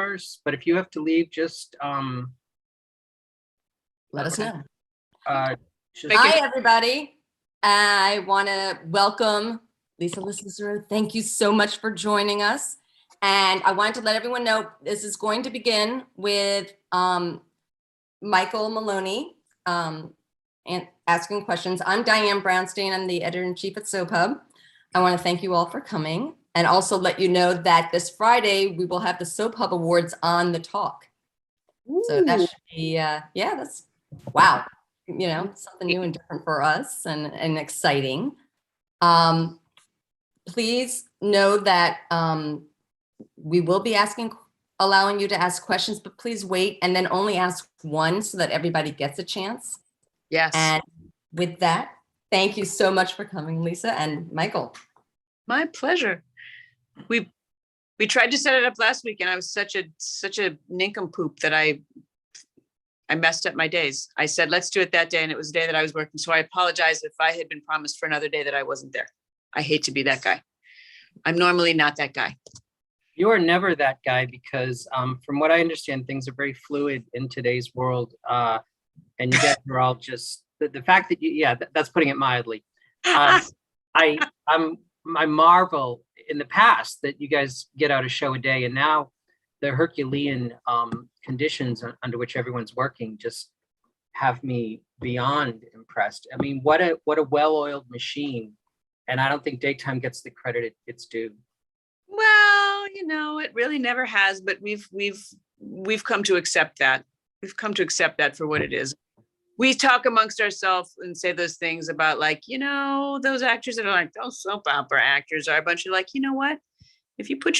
ours, but if you have to leave, just let us know. Just Hi, everybody. I want to welcome Lisa LoCicero. Thank you so much for joining us. And I wanted to let everyone know this is going to begin with Michael Maloney and asking questions. I'm Diane Brownstein. I'm the editor-in-chief at Soap Hub. I want to thank you all for coming and also let you know that this Friday we will have the Soap Hub Awards on the talk. Ooh. So that should be, yeah, that's, wow. You know, something new and different for us and exciting. Please know that we will be allowing you to ask questions, but please wait and then only ask one so that everybody gets a chance. Yes. And with that, thank you so much for coming, Lisa and Michael. My pleasure. We tried to set it up last week and I was such a nincompoop that I messed up my days. I said, let's do it that day. And it was a day that I was working. So I apologize if I had been promised for another day that I wasn't there. I hate to be that guy. I'm normally not that guy. You are never that guy because from what I understand, things are very fluid in today's world. And you guys are all just, the fact that that's putting it mildly. I marvel in the past that you guys get out a show a day, and now the Herculean conditions under which everyone's working just have me beyond impressed. I mean, what a well-oiled machine, and I don't think daytime gets the credit it's due. Well, you know, it really never has, but we've come to accept that. We've come to accept that for what it is. We talk amongst ourselves and say those things about, like, you know, those actors that are like, those soap opera actors are a bunch of, like, you know what? If you put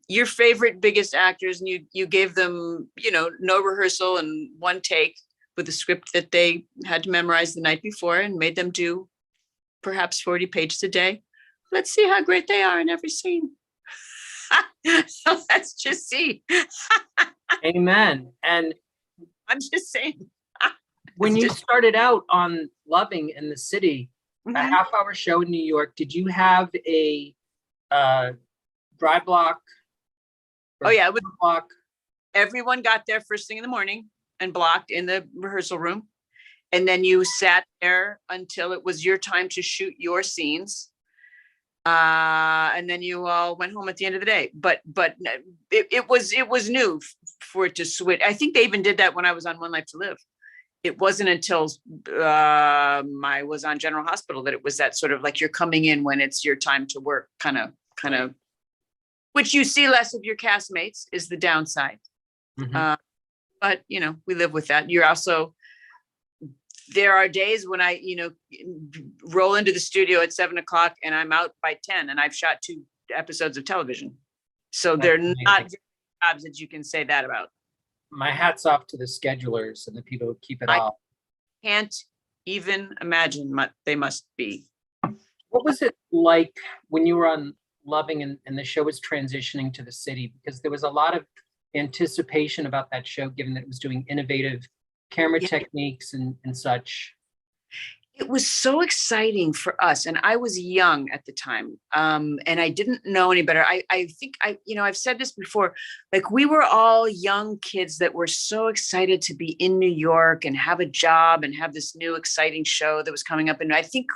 your favorite biggest actors and you gave them, you know, no rehearsal and one take with a script that they had to memorize the night before and made them do perhaps 40 pages a day, let's see how great they are in every scene. So let's just see. Amen. And I'm just saying. When you started out on Loving in the City, a half-hour show in New York, did you have a dry block? Oh yeah, block. Everyone got there first thing in the morning and blocked in the rehearsal room, and then you sat there until it was your time to shoot your scenes, and then you all went home at the end of the day. But it was new for it to switch. I think they even did that when I was on One Life to Live. It wasn't until I was on General Hospital that it was that sort of like you're coming in when it's your time to work, kind of, which you see less of your castmates is the downside. But, you know, we live with that. You're also, there are days when I, you know, roll into the studio at 7 o'clock and I'm out by 10 and I've shot 2 episodes of television. So they're not jobs that you can say that about. My hat's off to the schedulers and the people who keep it off. Can't even imagine what they must be. What was it like when you were on Loving and the show was transitioning to the city? Because there was a lot of anticipation about that show, given that it was doing innovative camera techniques and such. It was so exciting for us. And I was young at the time. And I didn't know any better. I think I've said this before, like we were all young kids that were so excited to be in New York and have a job and have this new exciting show that was coming up. And I think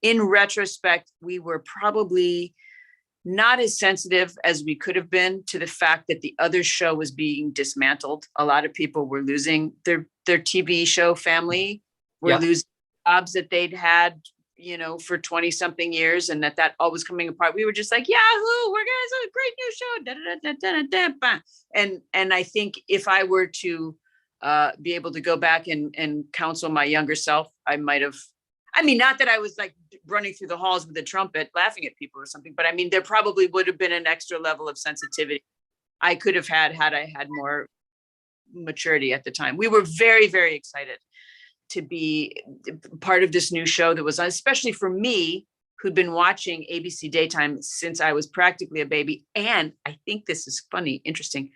in retrospect, we were probably not as sensitive as we could have been to the fact that the other show was being dismantled. A lot of people were losing their TV show family, were losing jobs that they'd had, you know, for 20 something years, and that all was coming apart. We were just like, Yahoo, we're gonna have a great new show. Da, da, da, da, da, da. And I think if I were to be able to go back and counsel my younger self, I might have, I mean, not that I was like running through the halls with a trumpet laughing at people or something, but I mean, there probably would have been an extra level of sensitivity I could have had I had more maturity at the time. We were very, very excited to be part of this new show that was, especially for me, who'd been watching ABC daytime since I was practically a baby. And I think this is funny, interesting.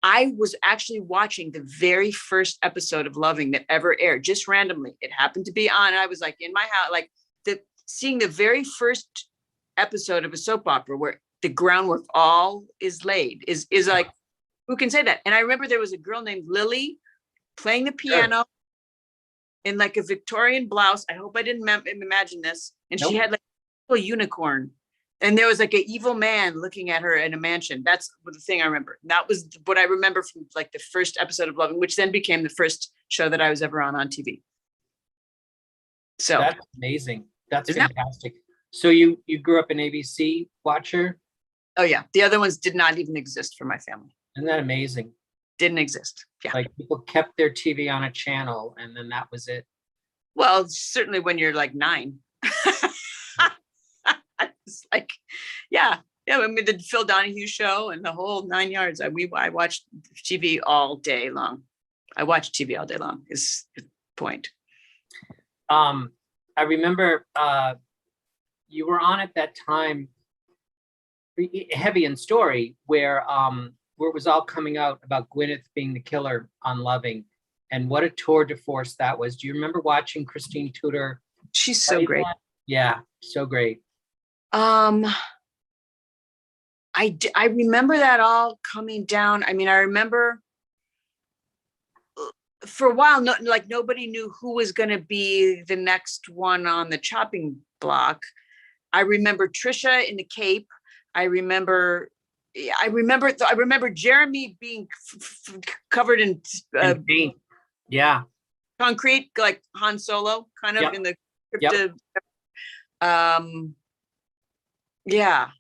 I was actually watching the very first episode of Loving that ever aired, just randomly. It happened to be on. I was like in my house, like seeing the very first episode of a soap opera where the groundwork all is laid, is like Who can say that? And I remember there was a girl named Lily playing the piano in like a Victorian blouse. I hope I didn't imagine this. And she Nope. had like a little unicorn. And there was like an evil man looking at her in a mansion. That's the thing I remember. That was what I remember from like the first episode of Loving, which then became the first show that I was ever on TV. So That's amazing. That's Isn't that- fantastic. So you grew up an ABC watcher? oh yeah, the other ones did not even exist for my family. Isn't that amazing? Didn't exist. Yeah. Like people kept their TV on a channel and then that was it. Well, certainly when you're like 9. It's like, yeah. I mean, the Phil Donahue show and the whole 9 yards. I watched TV all day long. I watched TV all day long is the point. I remember you were on at that time, Heavy in Story, where it was all coming out about Gwyneth being the killer on Loving, and what a tour de force that was. Do you remember watching Christine Tudor? She's so great. Yeah, so great. I remember that all coming down. I mean, I remember for a while, nobody knew who was going to be the next one on the chopping block. I remember Trisha in the Cape. I remember Jeremy being covered in paint. Yeah. concrete, like Han Solo, kind of Yep. in the Yep. cryptid. Yeah.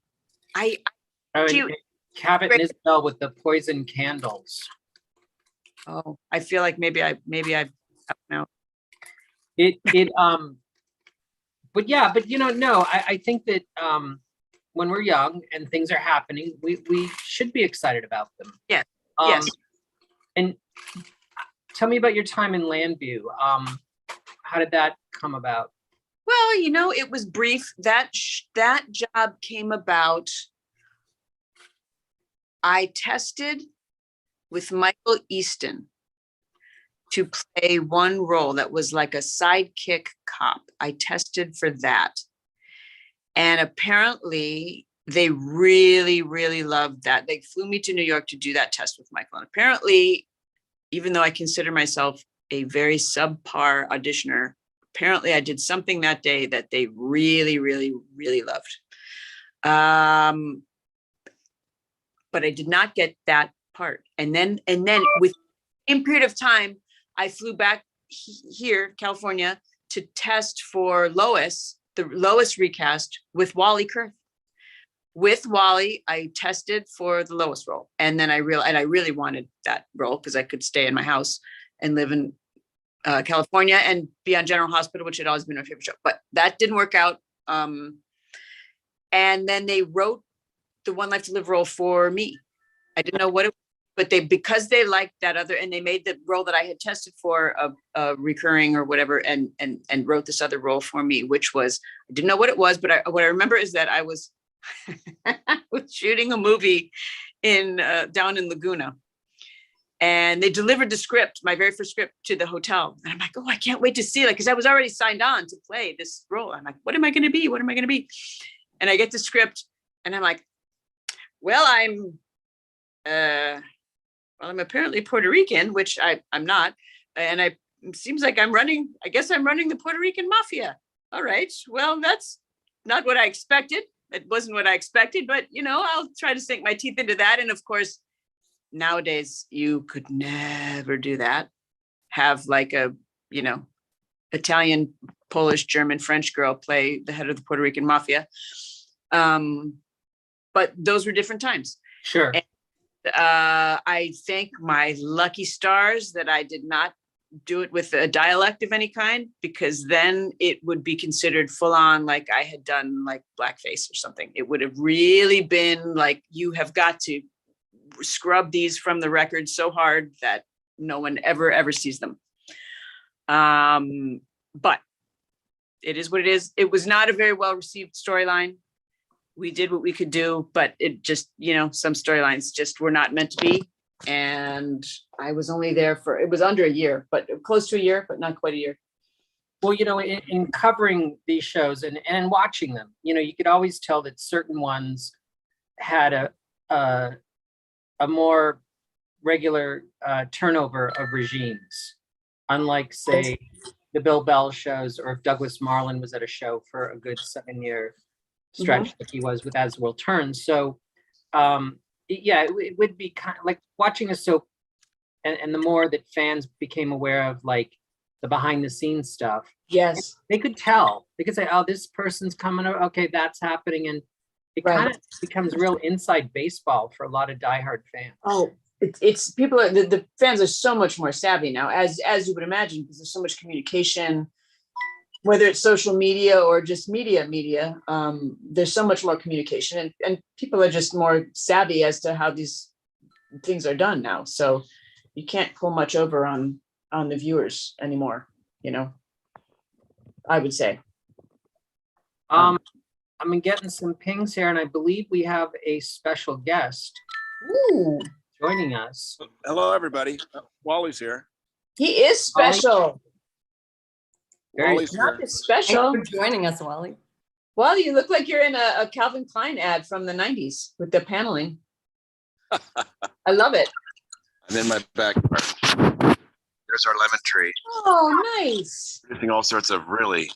Oh, Do you- and Cabot and Isabel with the poison candles. I feel like maybe I know. But yeah, but no, I think that when we're young and things are happening, we should be excited about them. Yeah. Um, Yes. And tell me about your time in Landview. How did that come about? Well, it was brief. That job came about. I tested with Michael Easton to play one role that was like a sidekick cop. I tested for that. And apparently they really, really loved that. They flew me to New York to do that test with Michael. And apparently, even though I consider myself a very subpar auditioner, apparently I did something that day that they really, really, really loved. But I did not get that part. And then with the same period of time, I flew back here, California, to test for Lois, the Lois recast with Wally Kurth. With Wally, I tested for the Lois role. And then I really wanted that role because I could stay in my house and live in California and be on General Hospital, which had always been my favorite show. But that didn't work out. And then they wrote the One Life to Live role for me. I didn't know what it was, but because they liked that other, and they made the role that I had tested for a recurring or whatever, and wrote this other role for me, which was, I didn't know what it was, but what I remember is that I was was shooting a movie down in Laguna, and they delivered the script, my very first script, to the hotel. And I'm like, oh, I can't wait to see it, because I was already signed on to play this role. I'm like, what am I going to be? What am I going to be? And I get the script, and I'm like, well, I'm apparently Puerto Rican, which I'm not. And it seems like I guess I'm running the Puerto Rican mafia. All right. Well, that's not what I expected. It wasn't what I expected, but I'll try to sink my teeth into that. And of course, nowadays you could never do that. Have like a, Italian, Polish, German, French girl play the head of the Puerto Rican mafia. But those were different times. Sure. And, I thank my lucky stars that I did not do it with a dialect of any kind, because then it would be considered full on, like I had done like blackface or something. It would have really been like, you have got to scrub these from the record so hard that no one ever sees them. But it is what it is. It was not a very well received storyline. We did what we could do, but it just, some storylines just were not meant to be. And I was only there it was under a year, but close to a year, but not quite a year. Well, in covering these shows and watching them, you could always tell that certain ones had a more regular turnover of regimes, unlike, say, the Bill Bell shows, or if Douglas Marland was at a show for a good 7-year stretch like he was with As the World Turns. So yeah, it would be kind of like watching a soap, and the more that fans became aware of like the behind the scenes stuff, Yes. they could tell. They could say, oh, this person's coming, okay, that's happening. And it Right. kind of becomes real inside baseball for a lot of diehard fans. Oh, it's people are the fans are so much more savvy now, as you would imagine, because there's so much communication, whether it's social media or just media. There's so much more communication, and people are just more savvy as to how these things are done now. So you can't pull much over on the viewers anymore, you know, I would say. I'm getting some pings here, and I believe we have a special guest Ooh, joining us. Hello, everybody. Wally's here. he is special. Very Wally's Not here. just Thanks special. for joining us, Wally. Well, you look like you're in a Calvin Klein ad from the 90s with the paneling. I love it. I'm in my backyard. There's our lemon tree, Oh, nice. producing all sorts of really.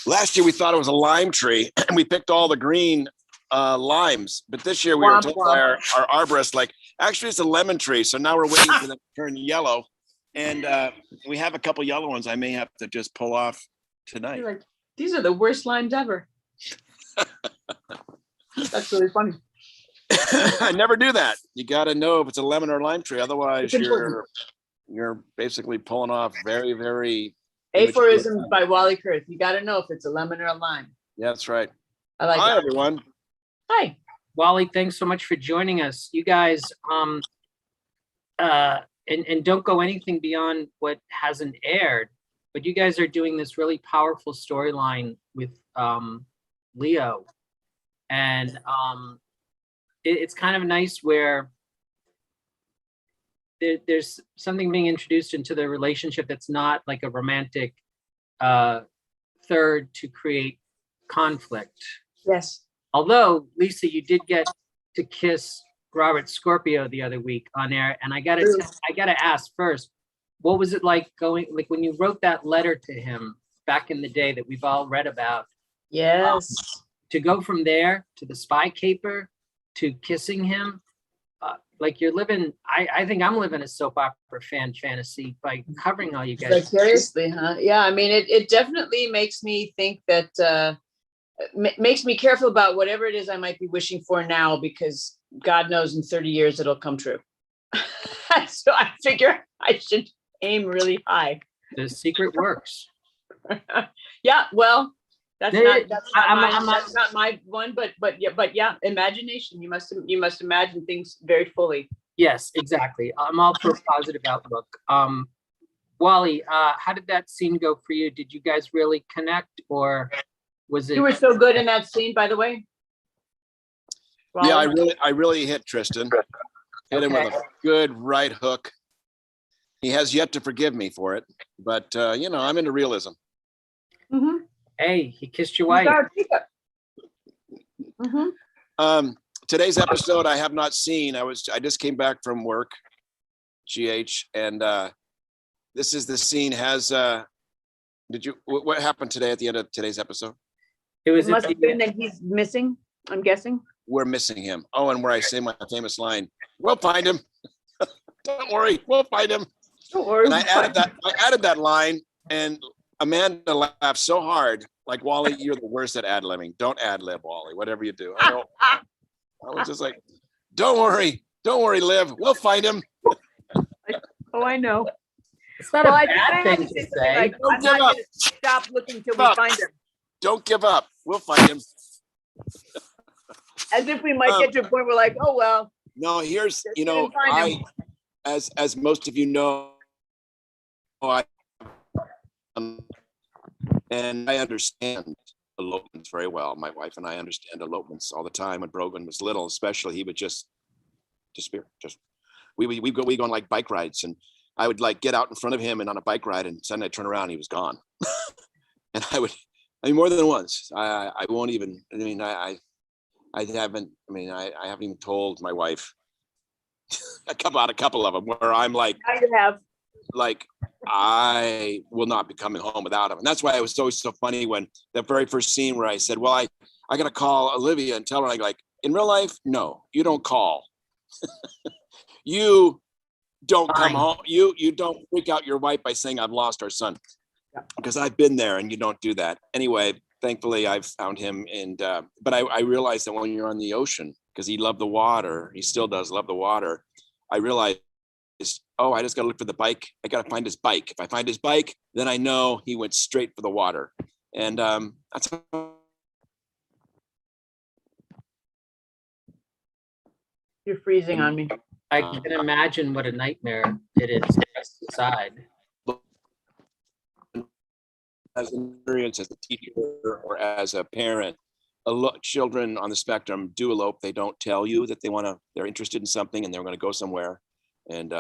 Last year we thought it was a lime tree, and we picked all the green limes. But this year we were Womp told womp. by our arborist, like, actually it's a lemon tree. So now we're waiting for them to turn yellow, and we have a couple yellow ones. I may have to just pull off tonight. You're like, these are the worst limes ever. That's really funny. I never do that. You got to know if it's a lemon or lime tree. Otherwise, It's important. you're basically pulling off very, very. Aphorisms by Wally Kurth. You got to know if it's a lemon or a lime. Yeah, that's right. I like Hi, that. everyone. Hi. Wally, thanks so much for joining us. You guys, and don't go anything beyond what hasn't aired, but you guys are doing this really powerful storyline with Leo, and it's kind of nice where there's something being introduced into the relationship that's not like a romantic third to create conflict. Yes. Although, Lisa, you did get to kiss Robert Scorpio the other week on air, and I gotta ask first, what was it like when you wrote that letter to him back in the day that we've all read about? Yes. To go from there to the spy caper to kissing him, like you're living. I think I'm living a soap opera fantasy by covering all you guys. Vicariously, huh? Yeah. I mean, it definitely makes me think that makes me careful about whatever it is I might be wishing for now, because God knows in 30 years it'll come true. So I figure I should aim really high. The secret works. Yeah, well, that's I'm not my one, but yeah, imagination. You must imagine things very fully. Yes, exactly. I'm all for a positive outlook. Wally, how did that scene go for you? Did you guys really connect, or was it? You were so good in that scene, by the way. Yeah, Wally. I really hit Tristan. Hit him with a good right hook. He has yet to forgive me for it, but I'm into realism. Mhm. Hey, he kissed your wife. Mhm. Today's episode I have not seen. I just came back from work, GH, and this is the scene. What happened today at the end of today's episode? It was It must have been that he's missing, I'm guessing. We're missing him. Oh, and where I say my famous line, "We'll find him." Don't worry, we'll find him. Don't worry. And I added that line, and Amanda laughed so hard. Like, Wally, you're the worst at ad-libbing. Don't ad-lib, Wally, whatever you do. I was just like, don't worry, Liv, we'll find him. Oh, I know. It's not a bad thing to say. Like, Don't I'm give not up. gonna stop looking till we Stop. find him. Don't give up. We'll find him. As if we might get to a point where like, oh, well. No, here's, Just didn't find him. as most of you know, and I understand elopements very well. My wife and I understand elopements all the time. When Brogan was little, especially, he would just disappear. We go on like bike rides, and I would like get out in front of him and on a bike ride, and suddenly I'd turn around, and he was gone. And more than once. I won't even. I haven't even told my wife a couple of them where I'm like, Now you have. I will not be coming home without him. And that's why it was always so funny when the very first scene where I said, well, I got to call Olivia and tell her, like, in real life, no, you don't call. You don't come home. You don't freak out your wife by saying I've lost our son. Because I've been there and you don't do that. Anyway, thankfully I've found him. And, but I realized that when you're on the ocean, because he loved the water, he still does love the water. I realized, oh, I just got to look for the bike. I got to find his bike. If I find his bike, then I know he went straight for the water. And that's You're freezing on me. I can imagine what a nightmare it is to decide. as an experience as a teacher or as a parent. Children on the spectrum do elope. They don't tell you that they're interested in something and they're going to go somewhere. And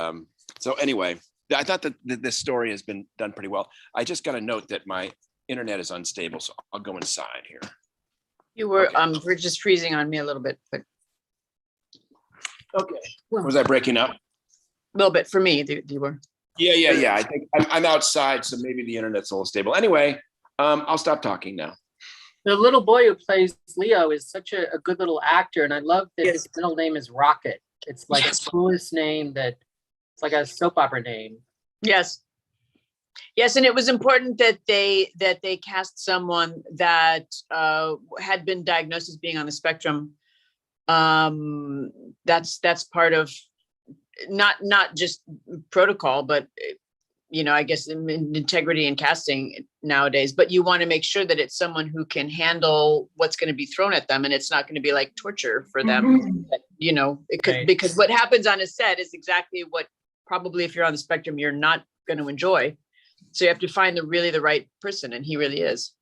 so anyway, I thought that this story has been done pretty well. I just got a note that my internet is unstable, so I'll go inside here. You were, Okay. we're just freezing on me a little bit, but Okay. Was I breaking up? a little bit for me, you were. Yeah. I think I'm outside, so maybe the internet's a little stable. Anyway, I'll stop talking now. The little boy who plays Leo is such a good little actor, and I love that Yes. his middle name is Rocket. It's like Yes. the coolest name it's like a soap opera name. Yes. Yes, and it was important that they cast someone that had been diagnosed as being on the spectrum. That's part of not just protocol, but I guess in integrity in casting nowadays. But you want to make sure that it's someone who can handle what's going to be thrown at them, and it's not going to be like torture for them. It could, Right. because what happens on a set is exactly what probably if you're on the spectrum you're not going to enjoy. So you have to find the right person, and he really is.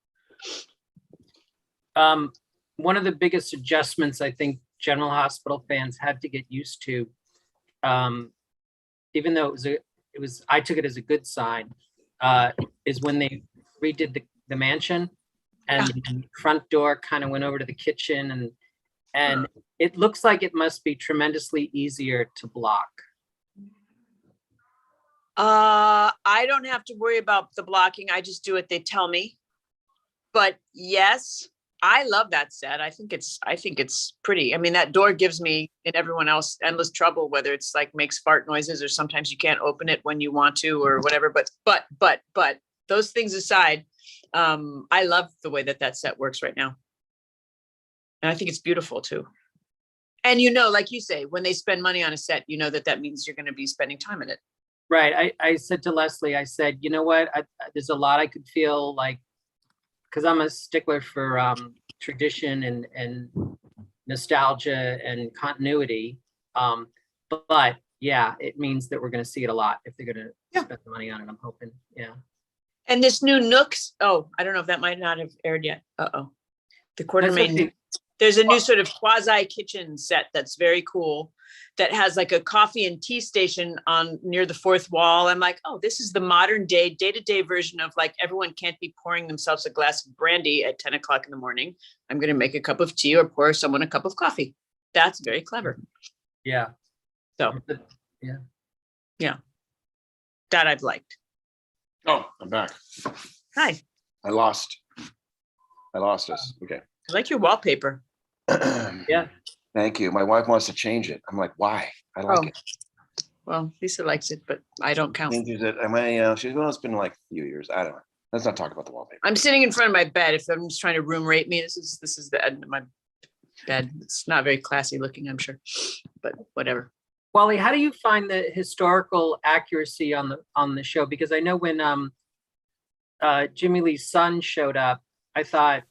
One of the biggest adjustments I think General Hospital fans had to get used to, even though I took it as a good sign, is when they redid the mansion, and the front door kind of went over to the kitchen, and it looks like it must be tremendously easier to block. I don't have to worry about the blocking. I just do what they tell me. But yes, I love that set. I think it's pretty. I mean, that door gives me and everyone else endless trouble, whether it's like makes fart noises or sometimes you can't open it when you want to or whatever. But those things aside, I love the way that set works right now. And I think it's beautiful too. And like you say, when they spend money on a set, that means you're going to be spending time in it. Right. I said to Leslie, I said, you know what? There's a lot I could feel like, because I'm a stickler for tradition and nostalgia and continuity. But yeah, it means that we're going to see it a lot if they're going to spend the money on it. I'm hoping. Yeah. And this new Nooks. Oh, I don't know if that might not have aired yet. The Quartermain. There's a new sort of quasi kitchen set that's very cool, that has like a coffee and tea station near the fourth wall. I'm like, oh, this is the modern day-to-day version of like, everyone can't be pouring themselves a glass of brandy at 10 o'clock in the morning. I'm going to make a cup of tea or pour someone a cup of coffee. That's very clever. Yeah. So, yeah. That I've liked. Oh, I'm back. Hi. I lost us. Okay. I like your wallpaper. Yeah. Thank you. My wife wants to change it. I'm like, why? I like it. Well, Lisa likes it, but I don't count. Changes it. She's, well, it's been like a few years. I don't know. Let's not talk about the wallpaper. I'm sitting in front of my bed. If I'm just trying to room rate me, this is the end of my bed. It's not very classy looking, I'm sure, but whatever. Wally, how do you find the historical accuracy on the show? Because I know when Jimmy Lee's son showed up, I thought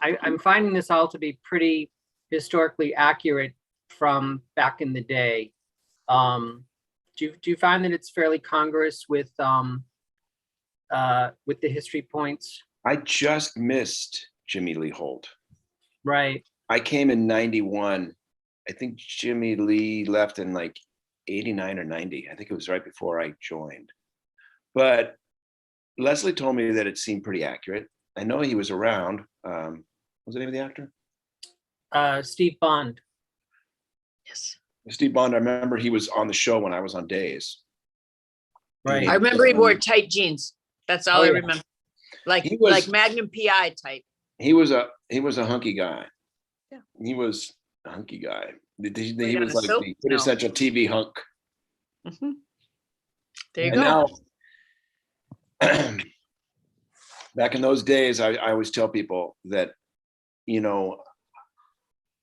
I'm finding this all to be pretty historically accurate from back in the day. Do you find that it's fairly congruous with the history points? I just missed Jimmy Lee Holt. Right. I came in 91. I think Jimmy Lee left in like 89 or 90. I think it was right before I joined. But Leslie told me that it seemed pretty accurate. I know he was around. What's the name of the actor? Steve Bond. Yes. Steve Bond, I remember he was on the show when I was on days. Right. I remember he wore tight jeans. That's all Oh, I yeah. remember. Like He was- like Magnum PI type. He was a hunky guy. Yeah. He was a hunky guy. He Put was on a like soap? the quintessential TV hunk. Mhm. There you And go. now, back in those days, I always tell people that, you know,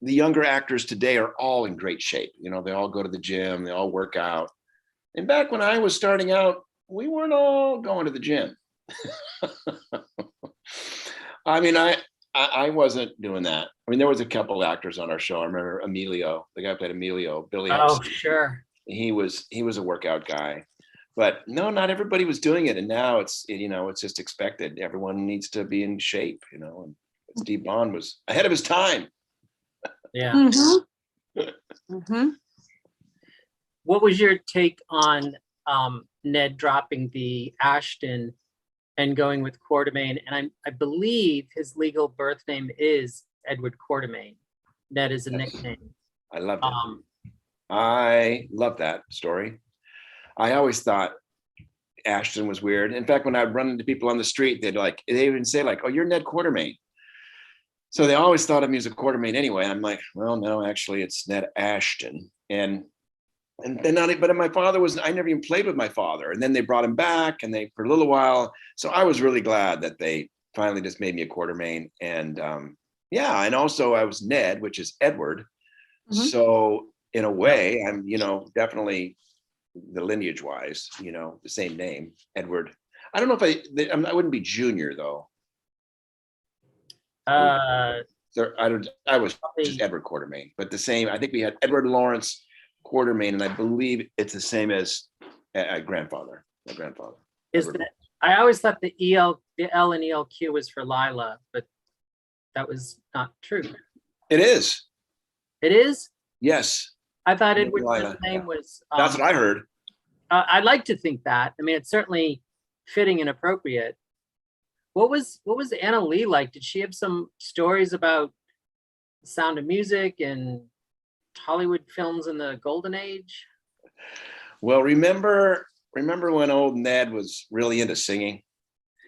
the younger actors today are all in great shape. You know, they all go to the gym, they all work out. And back when I was starting out, we weren't all going to the gym. I mean, I wasn't doing that. I mean, there was a couple of actors on our show. I remember Emilio, the guy who played Emilio, Billy. Oh, Hudson. sure. He was a workout guy, but no, not everybody was doing it. And now it's just expected. Everyone needs to be in shape, you know. And Steve Bond was ahead of his time. Yeah. Mhm. Mhm. What was your take on Ned dropping the Ashton and going with Quartermain? And I believe his legal birth name is Edward Quartermain. Ned is a Yes. nickname. I loved it. I love that story. I always thought Ashton was weird. In fact, when I'd run into people on the street, they even say like, "Oh, you're Ned Quartermain." So they always thought of me as a Quartermain anyway. And I'm like, well, no, actually, it's Ned Ashton. And then but my father I never even played with my father. And then they brought him back, and for a little while. So I was really glad that they finally just made me a Quartermain. And yeah, and also I was Ned, which is Edward. Mhm. So in a way, I'm, definitely the lineage wise, the same name, Edward. I don't know if I wouldn't be Junior though. So I was just Edward Quartermain, but the same. I think we had Edward Lawrence Quartermain, and I believe it's the same as my grandfather. Is that, I always thought the L and ELQ was for Lila, but that was not true. It is. It is? Yes. I thought Lila, Edward's name yeah. was. That's what I heard. I'd like to think that. I mean, it's certainly fitting and appropriate. What was Anna Lee like? Did she have some stories about The Sound of Music and Hollywood films in the golden age? Well, remember when old Ned was really into singing?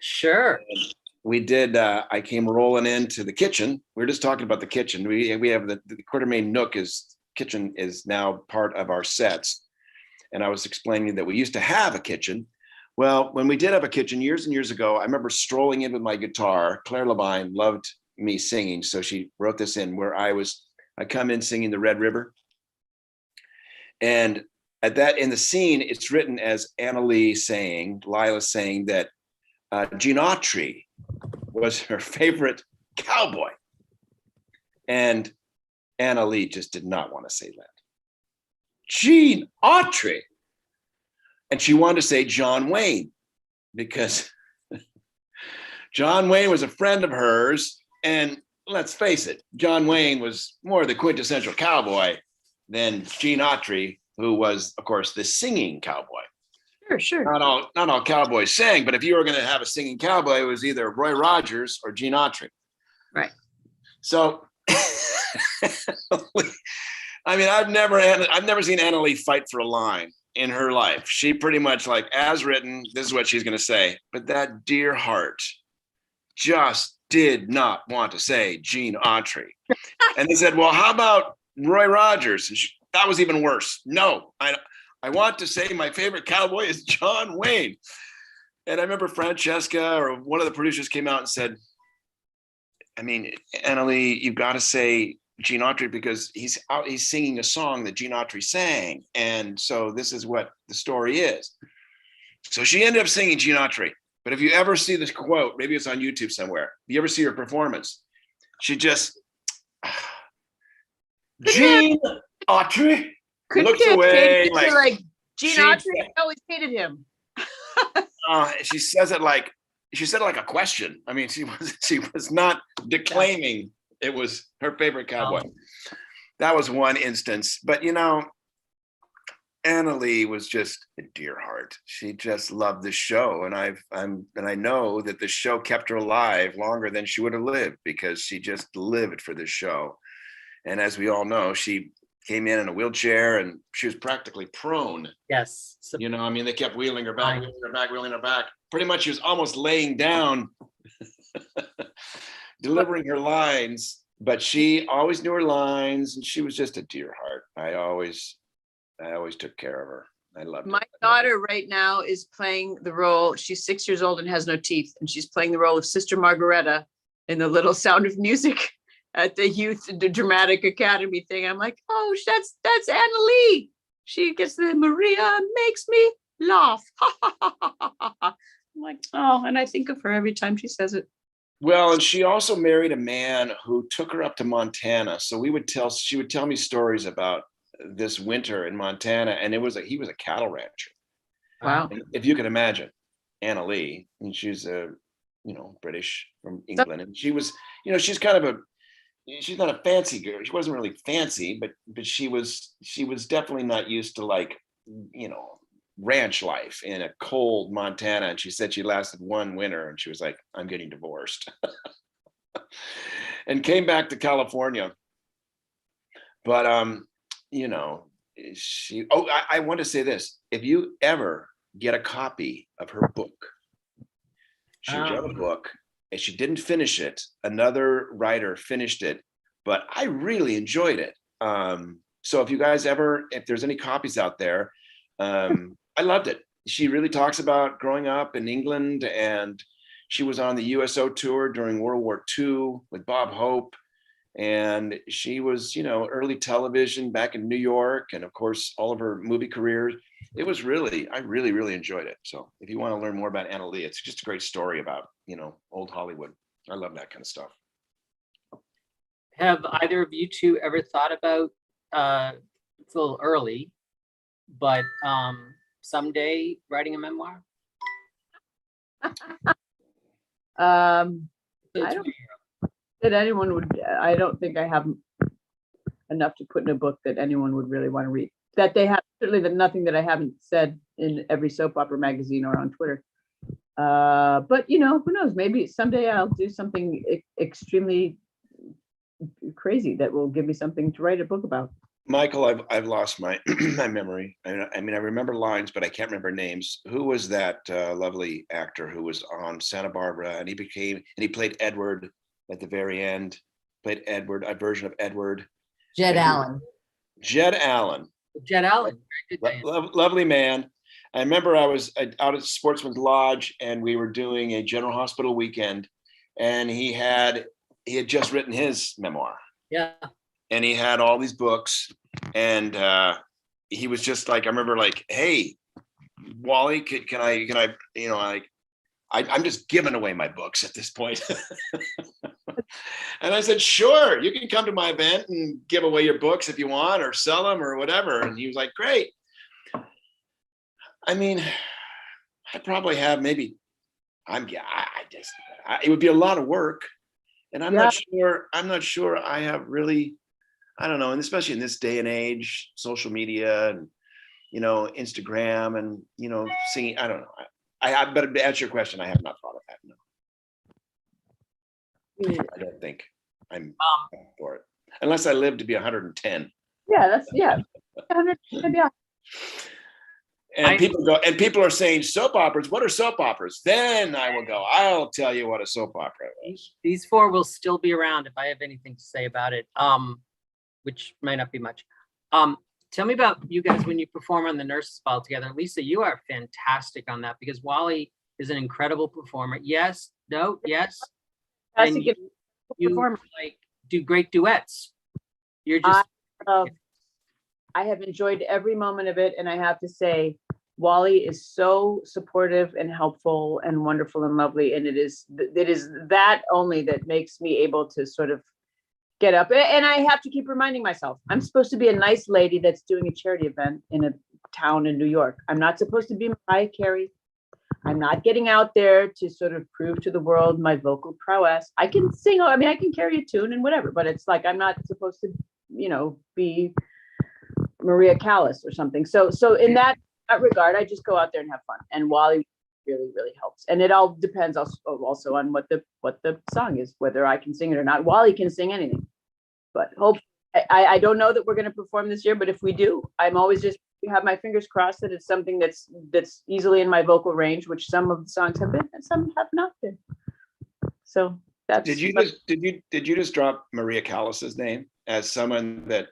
Sure. And we did. I came rolling into the kitchen. We were just talking about the kitchen. We have the Quartermain Nook kitchen is now part of our sets. And I was explaining that we used to have a kitchen. Well, when we did have a kitchen years and years ago, I remember strolling in with my guitar. Claire Levine loved me singing, so she wrote this in where I come in singing the Red River. And at that, in the scene, it's written as Lila saying that Gene Autry was her favorite cowboy. And Anna Lee just did not want to say that. Gene Autry. And she wanted to say John Wayne, because John Wayne was a friend of hers. And let's face it, John Wayne was more the quintessential cowboy than Gene Autry, who was, of course, the singing cowboy. Sure. Not all cowboys sang, but if you were going to have a singing cowboy, it was either Roy Rogers or Gene Autry. Right. So, I mean, I've never seen Anna Lee fight for a line in her life. She pretty much, like, as written, this is what she's going to say. But that dear heart just did not want to say Gene Autry. And they said, well, how about Roy Rogers? And that was even worse. No, I want to say my favorite cowboy is John Wayne. And I remember Francesca or one of the producers came out and said, I mean, Anna Lee, you've got to say Gene Autry because he's singing a song that Gene Autry sang. And so this is what the story is. So she ended up singing Gene Autry. But if you ever see this quote, maybe it's on YouTube somewhere, if you ever see her performance, she just, Gene Autry looks away like Gene Autry. I always hated him. She said it like a question. I mean, she was not declaiming it was her favorite cowboy. That was one instance. But Anna Lee was just a dear heart. She just loved the show, and I know that the show kept her alive longer than she would have lived because she just lived for this show. And as we all know, she came in a wheelchair, and she was practically prone. Yes. So, You know, I mean, they kept wheeling her back, wheeling her back, wheeling her back. Pretty much, she was almost laying down, delivering her lines. But she always knew her lines, and she was just a dear heart. I always took care of her. I loved it. My daughter right now is playing the role. She's 6 years old and has no teeth, and she's playing the role of Sister Margareta in the Little Sound of Music at the the Dramatic Academy thing. I'm like, oh, that's Anna Lee. She gets the Maria makes me laugh. I'm like, oh, and I think of her every time she says it. Well, and she also married a man who took her up to Montana. So she would tell me stories about this winter in Montana, and he was a cattle rancher. Wow. If you can imagine, Anna Lee, and she's British from England, and she was, she's kind of she's not a fancy girl. She wasn't really fancy, but she was definitely not used to, like, ranch life in a cold Montana. And she said she lasted one winter, and she was like, I'm getting divorced, and came back to California. But I want to say this: if you ever get a copy of her book, she wrote a book and she didn't finish it. Another writer finished it, but I really enjoyed it. So if you guys if there's any copies out there, I loved it. She really talks about growing up in England, and she was on the USO tour during World War II with Bob Hope. And she was, early television back in New York, and of course, all of her movie careers. I really, really enjoyed it. So if you want to learn more about Anna Lee, it's just a great story about, old Hollywood. I love that kind of stuff. have either of you two ever thought about, it's a little early, but someday writing a memoir? I don't think I have enough to put in a book that anyone would really want to read. That they have, certainly nothing that I haven't said in every soap opera magazine or on Twitter. But who knows? Maybe someday I'll do something extremely crazy that will give me something to write a book about. Michael, I've lost my my memory. I mean, I remember lines, but I can't remember names. Who was that lovely actor who was on Santa Barbara, and he played Edward at the very end? Played Edward, a version of Edward. Jed Allen. Jed Allen. Very good name. Lovely man. I remember I was out at Sportsman's Lodge, and we were doing a General Hospital weekend, and he had just written his memoir. Yeah. And he had all these books, and he was just like, I remember, like, hey, Wally, can I, I'm just giving away my books at this point. And I said, sure, you can come to my event and give away your books if you want, or sell them or whatever. And he was like, great. I mean, I probably have maybe, it would be a lot of work. And I'm not sure I have really, I don't know. And especially in this day and age, social media and, Instagram and, singing, I don't know. I better answer your question. I have not thought of that. No. I don't think I'm for it, unless I live to be 110. Yeah. And people are saying soap operas. What are soap operas? Then I will go, I'll tell you what a soap opera is. These four will still be around if I have anything to say about it, which might not be much. Tell me about you guys when you perform on the Nurses Ball together. Lisa, you are fantastic on that, because Wally is an incredible performer. Yes, no, yes. And you like do great duets. You're just. I have enjoyed every moment of it, and I have to say, Wally is so supportive and helpful and wonderful and lovely, and it is that only that makes me able to sort of get up. And I have to keep reminding myself, I'm supposed to be a nice lady that's doing a charity event in a town in New York. I'm not supposed to be Mariah Carey. I'm not getting out there to sort of prove to the world my vocal prowess. I can sing, I mean, I can carry a tune and whatever, but it's like, I'm not supposed to, be Maria Callas or something. So in that regard, I just go out there and have fun. And Wally really, really helps. And it all depends also on what the song is, whether I can sing it or not. Wally can sing anything, but hopefully I don't know that we're going to perform this year, but if we do, I'm always just have my fingers crossed that it's something that's easily in my vocal range, which some of the songs have been and some have not been. So that's. Did you just drop Maria Callas's name as someone that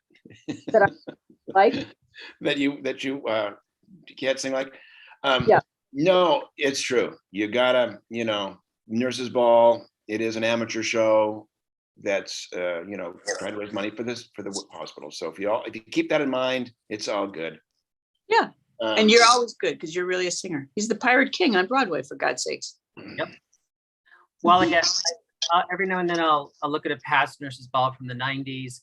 That I like? that you can't sing like? Yeah. No, it's true. You gotta, Nurses Ball. It is an amateur show that's trying to raise money for the hospital. So if you keep that in mind, it's all good. Yeah. And you're always good because you're really a singer. He's the Pirate King on Broadway, for God's sakes. Yep. Well, again, every now and then I'll look at a past Nurses Ball from the 90s.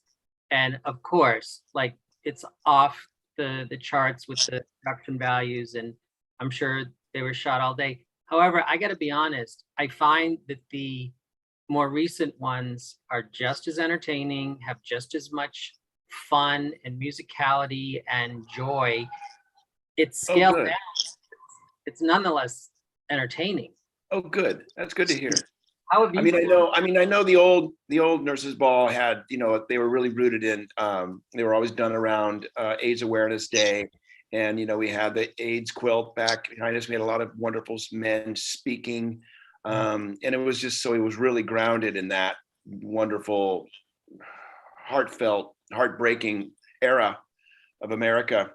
And of course, like it's off the charts with the production values. And I'm sure they were shot all day. However, I got to be honest, I find that the more recent ones are just as entertaining, have just as much fun and musicality and joy. It's scaled down. It's nonetheless entertaining. Oh, good. That's good to hear. How have you? I know the old Nurses Ball had, they were really rooted in, they were always done around AIDS Awareness Day. And, we had the AIDS quilt back behind us. We had a lot of wonderful men speaking. And it was just, it was really grounded in that wonderful, heartfelt, heartbreaking era of America.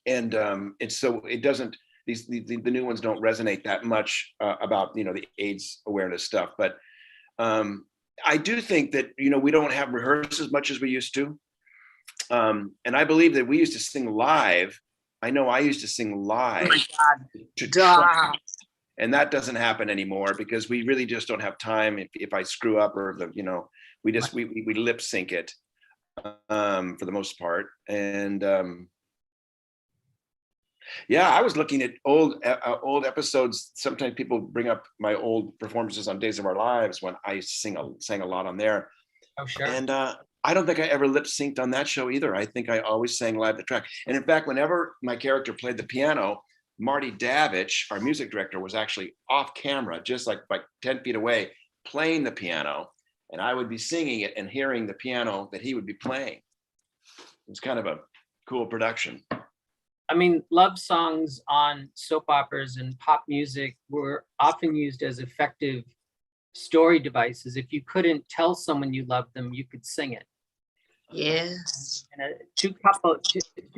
And it doesn't, the new ones don't resonate that much about, the AIDS awareness stuff. But I do think that, we don't have rehearsed as much as we used to. And I believe that we used to sing live. I know I used to sing live. Oh my God. And that doesn't happen anymore because we really just don't have time. If I screw up or we lip sync it for the most part. And I was looking at old episodes. Sometimes people bring up my old performances on Days of Our Lives when I sang a lot on there. Oh, sure. And I don't think I ever lip synced on that show either. I think I always sang live the track. And in fact, whenever my character played the piano, Marty Davich, our music director, was actually off camera, just like 10 feet away, playing the piano. And I would be singing it and hearing the piano that he would be playing. It's kind of a cool production. I mean, love songs on soap operas and pop music were often used as effective story devices. If you couldn't tell someone you loved them, you could sing it. Yes. And two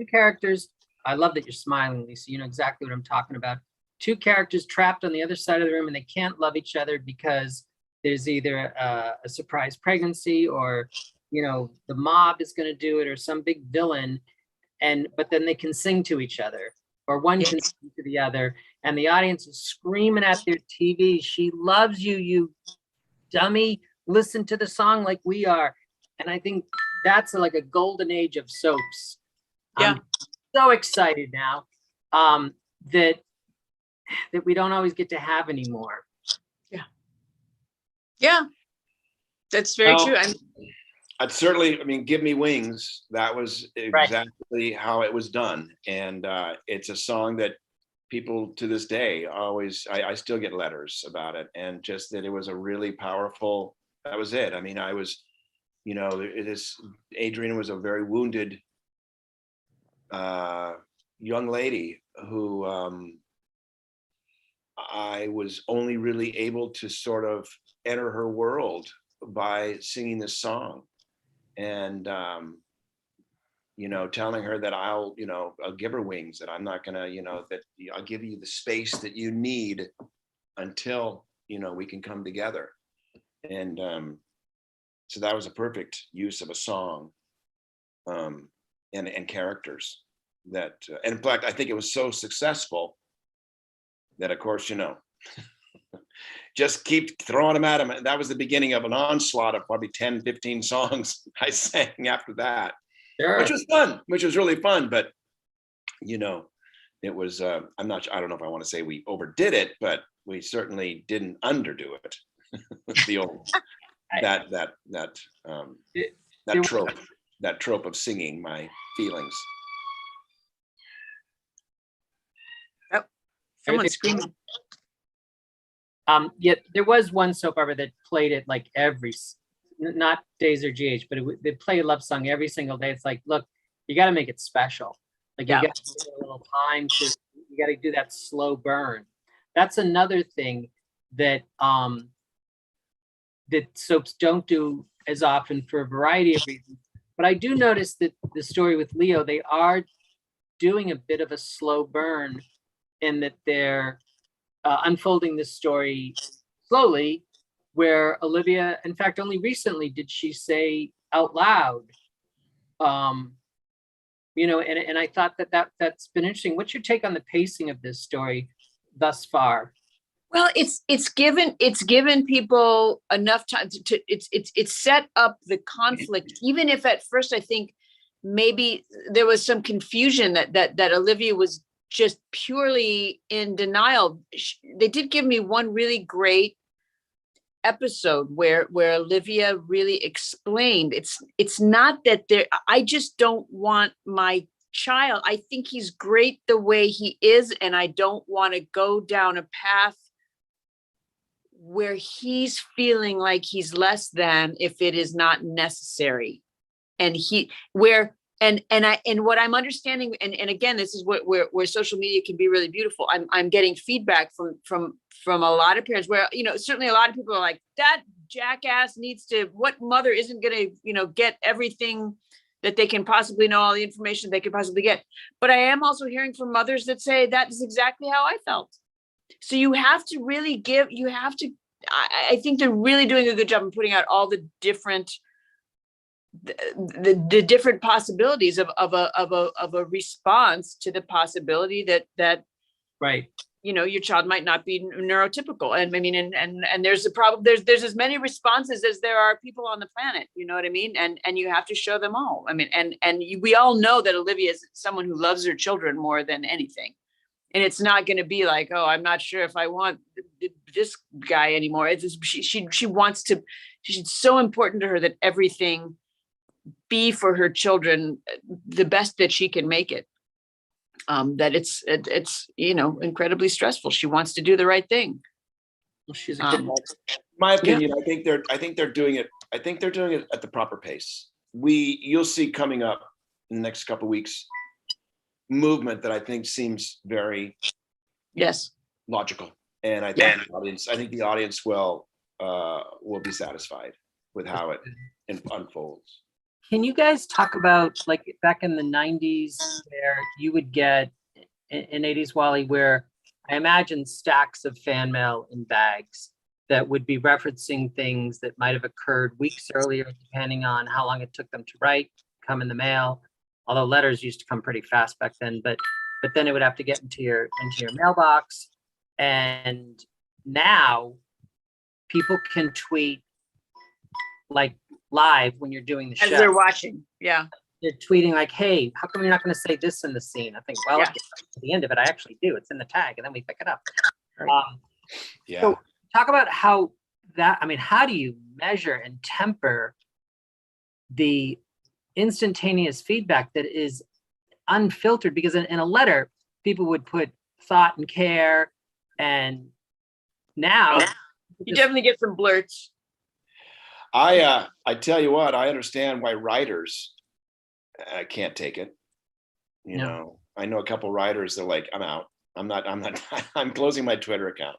characters. I love that you're smiling, Lisa. You know exactly what I'm talking about. Two characters trapped on the other side of the room and they can't love each other because there's either a surprise pregnancy or, the mob is going to do it or some big villain. But then they can sing to each other or one can sing to the other. And the audience is screaming at their TV. She loves you, you dummy. Listen to the song like we are. And I think that's like a golden age of soaps. Yeah. I'm so excited now that we don't always get to have anymore. Yeah. That's very true. I'd certainly, Give Me Wings. That was exactly how it was done. And it's a song that people to this day always, I still get letters about it. And just that it was a really powerful, that was it. I was, Adrienne was a very wounded young lady who I was only really able to sort of enter her world by singing this song and telling her that I'll give her wings, that I'm not gonna that I'll give you the space that you need until we can come together. And so that was a perfect use of a song and characters that and in fact I think it was so successful that of course just keep throwing them at him. That was the beginning of an onslaught of probably 10, 15 songs I sang after that, Sure. which was really fun. But, it was, I don't know if I want to say we overdid it, but we certainly didn't underdo it. The old, that trope of singing my feelings. Oh, someone's screaming. Yet there was one soap opera that played it like every not Days or GH, but they play a love song every single day. It's like, look, you got to make it special. Like you got to give it a little time you got to do that slow burn. That's another thing that that soaps don't do as often for a variety of reasons. But I do notice that the story with Leo, they are doing a bit of a slow burn in that they're unfolding this story slowly, where Olivia, in fact, only recently did she say out loud, and I thought that's been interesting. What's your take on the pacing of this story thus far? Well, it's given people enough time to it's set up the conflict, even if at first I think maybe there was some confusion that Olivia was just purely in denial. They did give me one really great episode where Olivia really explained it's not that I just don't want my child. I think he's great the way he is, and I don't want to go down a path where he's feeling like he's less than if it is not necessary. And what I'm understanding, and again, this is where social media can be really beautiful. I'm getting feedback from a lot of parents where, certainly a lot of people are like, that jackass what mother isn't going to, get everything that they can possibly know, all the information they could possibly get. But I am also hearing from mothers that say that is exactly how I felt. So you have to really I think they're really doing a good job of putting out all the different the different possibilities of a response to the possibility that right, your child might not be neurotypical. And I mean, and there's a problem. There's as many responses as there are people on the planet. You know what I mean? And you have to show them all. I mean, we all know that Olivia is someone who loves her children more than anything. And it's not going to be like, oh, I'm not sure if I want this guy anymore. It's just, she wants to. It's so important to her that everything be for her children the best that she can make it. That it's incredibly stressful. She wants to do the right thing. Well, she's a good my opinion. I think they're doing it. I think they're doing it at the proper pace. You'll see coming up in the next couple of weeks movement that I think seems very logical, and I think the audience will be satisfied with how it unfolds. Can you guys talk about, like, back in the 90s where you would get in 80s Wally, where I imagine stacks of fan mail in bags that would be referencing things that might have occurred weeks earlier, depending on how long it took them to write, come in the mail. Although letters used to come pretty fast back then, but then it would have to get into your mailbox. And now people can tweet like live when you're doing the show. As they're watching, yeah. They're tweeting like, hey, how come you're not going to say this in the scene? I think, well, at the end of it, I actually do. It's in the tag, and then we pick it up. So talk about how do you measure and temper the instantaneous feedback that is unfiltered? Because in a letter, people would put thought and care, and now you definitely get some blurts. I tell you what, I understand why writers can't take it. You know, I know a couple writers. They're like, I'm out. I'm not. I'm closing my Twitter account.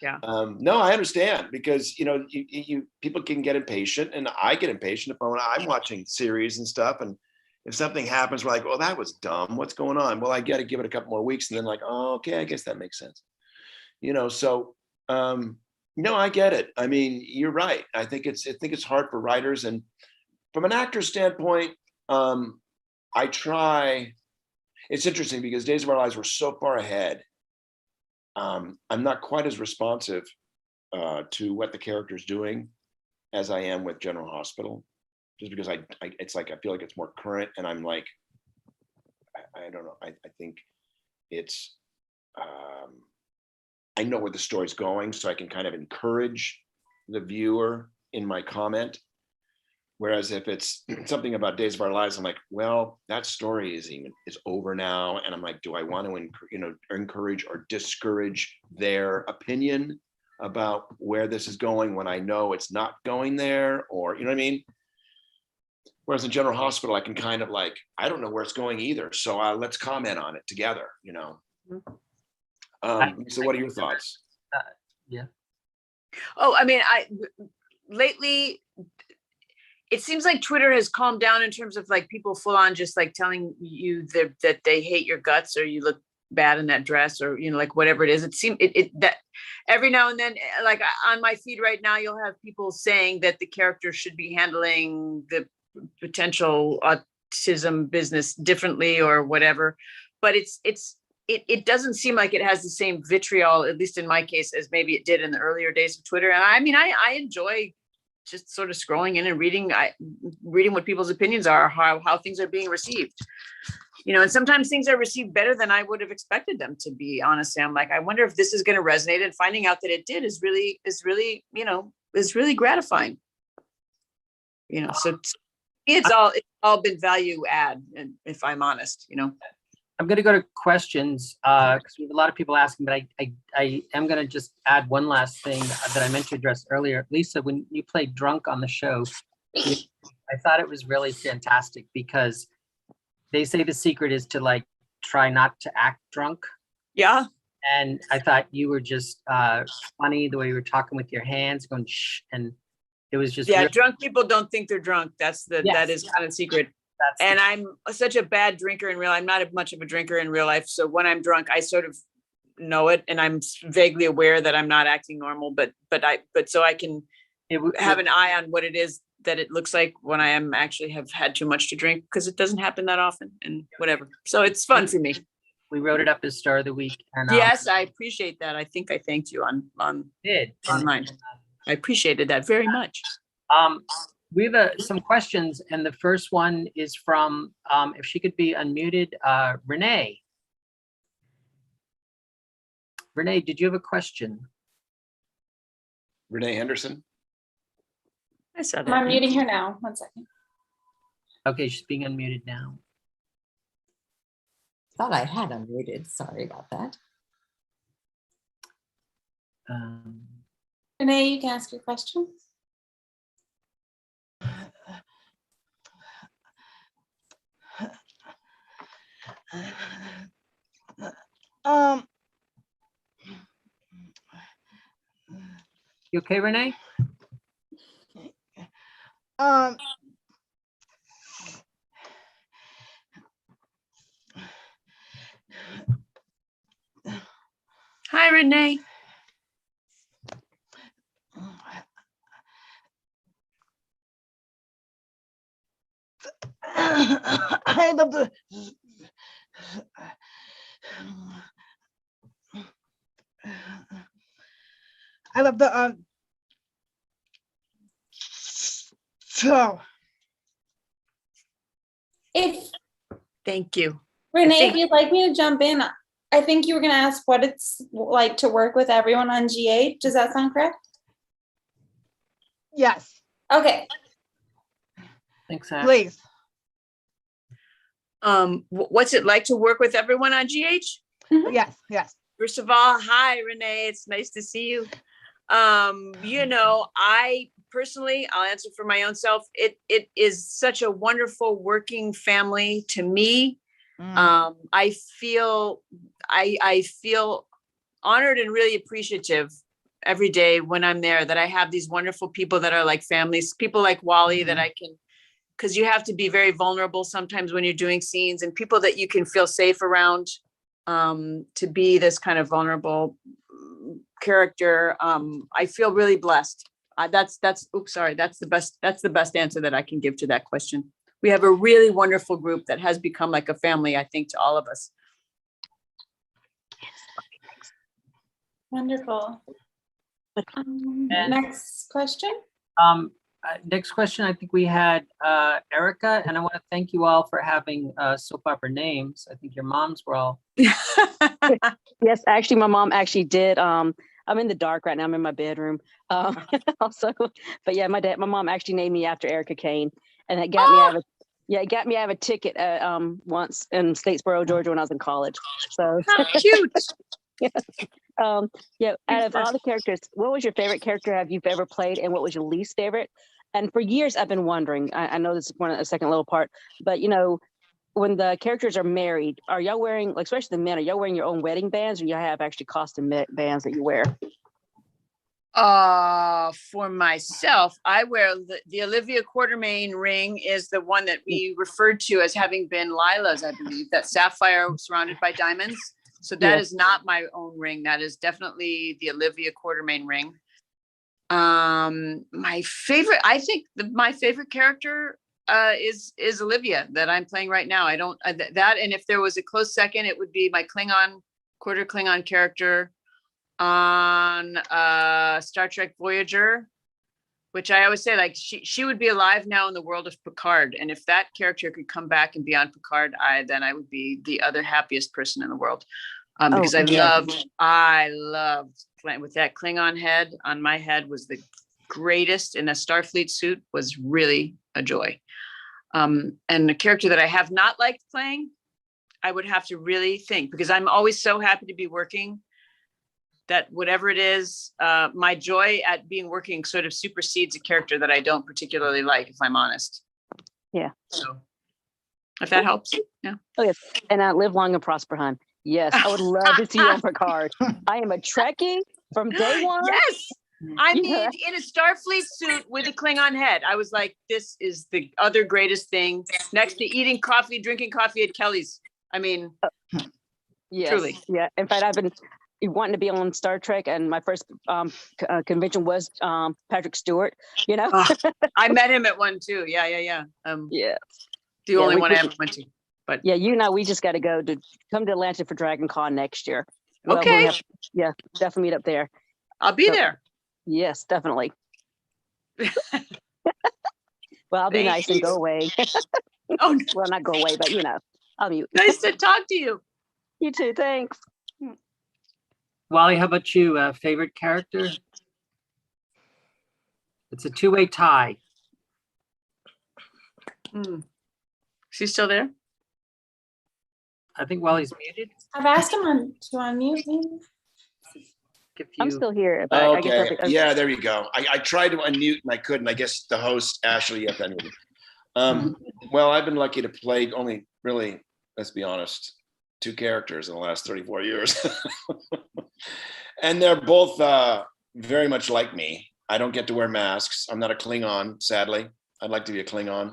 Yeah. No, I understand, because you people can get impatient, and I get impatient when I'm watching series and stuff, and if something happens, we're like, well, that was dumb. What's going on? Well, I got to give it a couple more weeks, and then like, oh, okay, I guess that makes sense. So. No, I get it. I mean, you're right. I think it's hard for writers, and from an actor's standpoint, I try. It's interesting because Days of Our Lives were so far ahead. I'm not quite as responsive to what the character's doing as I am with General Hospital, just because it's like I feel like it's more current, and I'm like, I don't know. I think it's. I know where the story's going, so I can kind of encourage the viewer in my comment. Whereas if it's something about Days of Our Lives, I'm like, well, that story is over now, and I'm like, do I want to encourage or discourage their opinion about where this is going when I know it's not going there, or, you know what I mean? Whereas in General Hospital, I can kind of like, I don't know where it's going either. So let's comment on it together, you know? So what are your thoughts? Yeah. Oh, I mean, lately, it seems like Twitter has calmed down in terms of like people full on just like telling you that they hate your guts or you look bad in that dress or, you know, like whatever it is. It seems that every now and then, like on my feed right now, you'll have people saying that the character should be handling the potential autism business differently or whatever. But it doesn't seem like it has the same vitriol, at least in my case, as maybe it did in the earlier days of Twitter. And I mean, I enjoy just sort of scrolling in and reading what people's opinions are, how things are being received, you know, and sometimes things are received better than I would have expected them to be. Honestly, I'm like, I wonder if this is going to resonate, and finding out that it did is really, you know, is really gratifying. You know, so it's all been value add, and if I'm honest, you know. I'm going to go to questions because we have a lot of people asking, but I am going to just add one last thing that I meant to address earlier. Lisa, when you played drunk on the show, I thought it was really fantastic because they say the secret is to like try not to act drunk. Yeah. And I thought you were just funny the way you were talking with your hands, going shh, and it was just really, drunk people don't think they're drunk. That is kind of the secret. And I'm such a bad drinker in real life. I'm not much of a drinker in real life. So when I'm drunk, I sort of know it, and I'm vaguely aware that I'm not acting normal, but so I can have an eye on what it is that it looks like when I am actually have had too much to drink, because it doesn't happen that often and whatever. So it's fun for me. We wrote it up as Star of the Week. And yes, I appreciate that. I think I thanked you online. I appreciated that very much. We have some questions, and the first one is from, if she could be unmuted, Renee. Renee, did you have a question? Renee Henderson? I saw that. I'm unmuting her now. 1 second. Okay, she's being unmuted now. Thought I had unmuted. Sorry about that. Renee, you can ask your question. You okay, Renee? Hi, Renee. I love the so Thank you. Renee, if you'd like me to jump in, I think you were going to ask what it's like to work with everyone on GH. Does that sound correct? yes, Okay. Thanks, Zach. please. What's it like to work with everyone on GH? Yes. First of all, hi, Renee. It's nice to see you. You know, I personally, I'll answer for my own self. It is such a wonderful working family to me. I feel honored and really appreciative every day when I'm there that I have these wonderful people that are like families, people like Wally that I can, because you have to be very vulnerable sometimes when you're doing scenes, and people that you can feel safe around, to be this kind of vulnerable character. I feel really blessed. That's the best answer that I can give to that question. We have a really wonderful group that has become like a family, I think, to all of us. Wonderful. Next question. Next question, I think we had Erica, and I want to thank you all for having soap opera names. I think your moms were all. Yes, actually, my mom actually did. I'm in the dark right now. I'm in my bedroom. Also, but yeah, my mom actually named me after Erica Kane, and it got me out of. Yeah, it got me out of a ticket once in Statesboro, Georgia, when I was in college. So How cute. Yeah. Yeah, out of Thanks, all the characters, what was your favorite character have you ever played, and what was your least favorite? And for years, I've been wondering. I know this is one of the second little part, but when the characters are married, are y'all wearing, like, especially the men, are y'all wearing your own wedding bands, or y'all have actually costume bands that you wear? For myself, I wear the Olivia Quartermain ring is the one that we referred to as having been Lila's, I believe, that sapphire surrounded by diamonds. So that is not my own ring. That is definitely the Olivia Quartermain ring. My favorite, I think my favorite character is Olivia that I'm playing right now. I don't that, and if there was a close second, it would be my quarter Klingon character on Star Trek Voyager, which I always say, like, she would be alive now in the world of Picard, and if that character could come back and be on Picard, then I would be the other happiest person in the world, because I loved playing with that Klingon head on my head. Was the greatest in a Starfleet suit, was really a joy. And the character that I have not liked playing, I would have to really think, because I'm always so happy to be working, that whatever it is, my joy at being working sort of supersedes a character that I don't particularly like, if I'm honest. Yeah. So if that helps. Yeah. Oh, yes. And live long and prosper, hon. Yes, I would love to see you on Picard. I am a Trekkie from day one. Yes. I mean, Yeah. in a Starfleet suit with a Klingon head, I was like, this is the other greatest thing, next to eating coffee, drinking coffee at Kelly's. I mean, Yes. truly. Yeah. In fact, I've been wanting to be on Star Trek, and my first convention was Patrick Stewart. I met him at one too. Yeah. Yeah. The only one I ever went to. But yeah, we just got to come to Atlanta for Dragon Con next year. Okay. Definitely meet up there. I'll be there. Yes, definitely. Well, I'll be Thank nice and go away. Oh, Well, not go away, but I'll mute. nice to talk to you. You too. Thanks. Wally, how about you? Favorite character? It's a two-way tie. She's still there? I think Wally's muted. I've asked him to unmute me. I'm still here. But I guess Okay. Yeah, there you go. I tried to unmute and I couldn't. I guess the host, Ashley, you have to unmute. Well, I've been lucky to play only, really, let's be honest, 2 characters in the last 34 years. And they're both very much like me. I don't get to wear masks. I'm not a Klingon, sadly. I'd like to be a Klingon.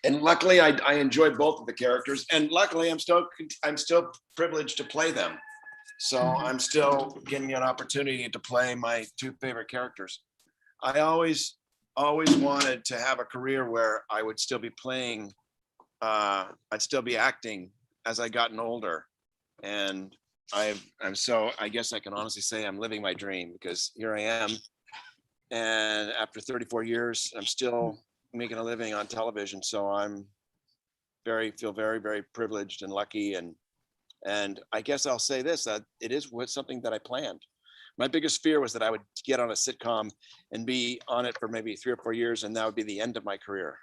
And luckily, I enjoy both of the characters. And luckily, I'm still privileged to play them. So I'm still getting an opportunity to play my 2 favorite characters. I always wanted to have a career where I would still be playing. I'd still be acting as I gotten older. And I guess I can honestly say I'm living my dream, because here I am. And after 34 years, I'm still making a living on television. So I'm feel very, very privileged and lucky. And I guess I'll say this, that it is something that I planned. My biggest fear was that I would get on a sitcom and be on it for maybe 3 or 4 years, and that would be the end of my career.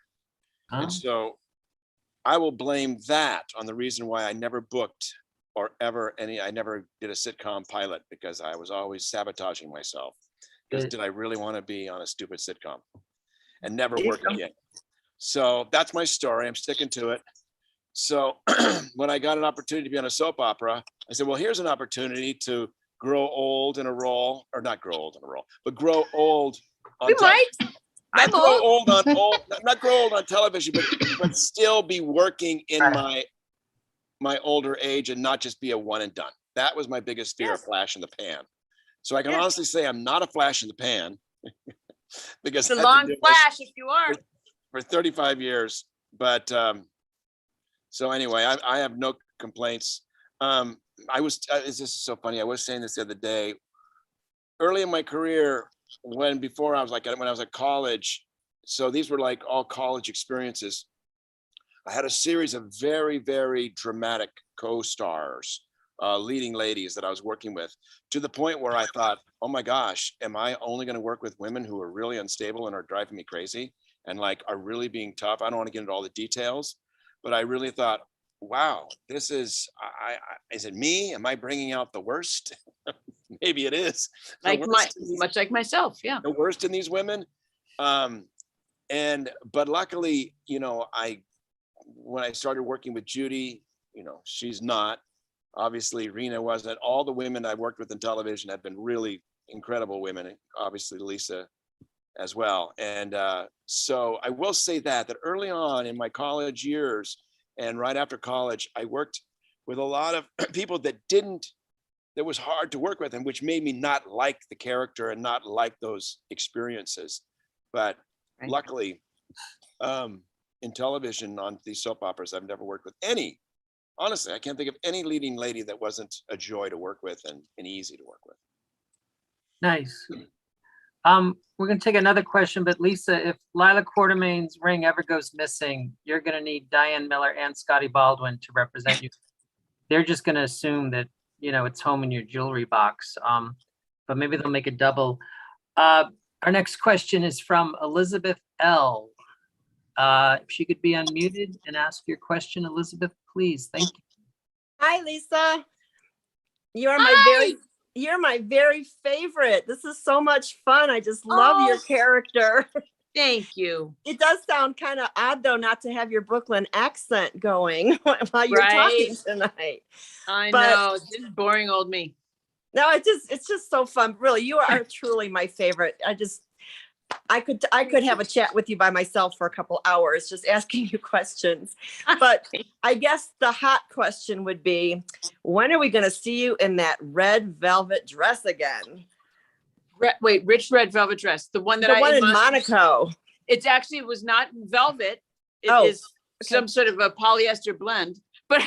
And so I will blame that on the reason why I never booked I never did a sitcom pilot, because I was always sabotaging myself. Because did I really want to be on a stupid sitcom and never work again? So that's my story. I'm sticking to it. So when I got an opportunity to be on a soap opera, I said, well, here's an opportunity to grow old in a role, or not grow old in a role, but grow old on I'm old. Not grow old on television, but still be working in my older age and not just be a one and done. That was my biggest fear, a flash in the pan. So I can honestly say I'm not a flash in the pan, because it's a long flash if you are. For 35 years. But so anyway, I have no complaints. This is so funny. I was saying this the other day. Early in my career, when I was at college, so these were like all college experiences. I had a series of very, very dramatic co-stars, leading ladies that I was working with, to the point where I thought, oh my gosh, am I only going to work with women who are really unstable and are driving me crazy and like are really being tough? I don't want to get into all the details, but I really thought, wow, this is, is it me? Am I bringing out the worst? Maybe it is. The worst in these- Much like myself, yeah. the worst in these women. But luckily, when I started working with Judy, she's not. Obviously, Rena wasn't. All the women I've worked with in television have been really incredible women. Obviously, Lisa as well. And so I will say that early on in my college years and right after college, I worked with a lot of people that was hard to work with, and which made me not like the character and not like those experiences. But luckily, in television on these soap operas, I've never worked with any. Honestly, I can't think of any leading lady that wasn't a joy to work with and easy to work with. Nice. We're going to take another question, but Lisa, if Lila Quartermain's ring ever goes missing, you're going to need Diane Miller and Scotty Baldwin to represent you. They're just going to assume that, it's home in your jewelry box. But maybe they'll make a double. Our next question is from Elizabeth L. If she could be unmuted and ask your question, Elizabeth, please. Thank you. Hi, Lisa. You're my very favorite. This is so much fun. I just love your character. Thank you. It does sound kind of odd, though, not to have your Brooklyn accent going while you're talking tonight. I know. It's just boring old me. No, it's just so fun. Really, you are truly my favorite. I could have a chat with you by myself for a couple hours just asking you questions. But I guess the hot question would be, when are we going to see you in that red velvet dress again? Rich red velvet dress. The one in Monaco. It actually was not velvet. It is some sort of a polyester blend. But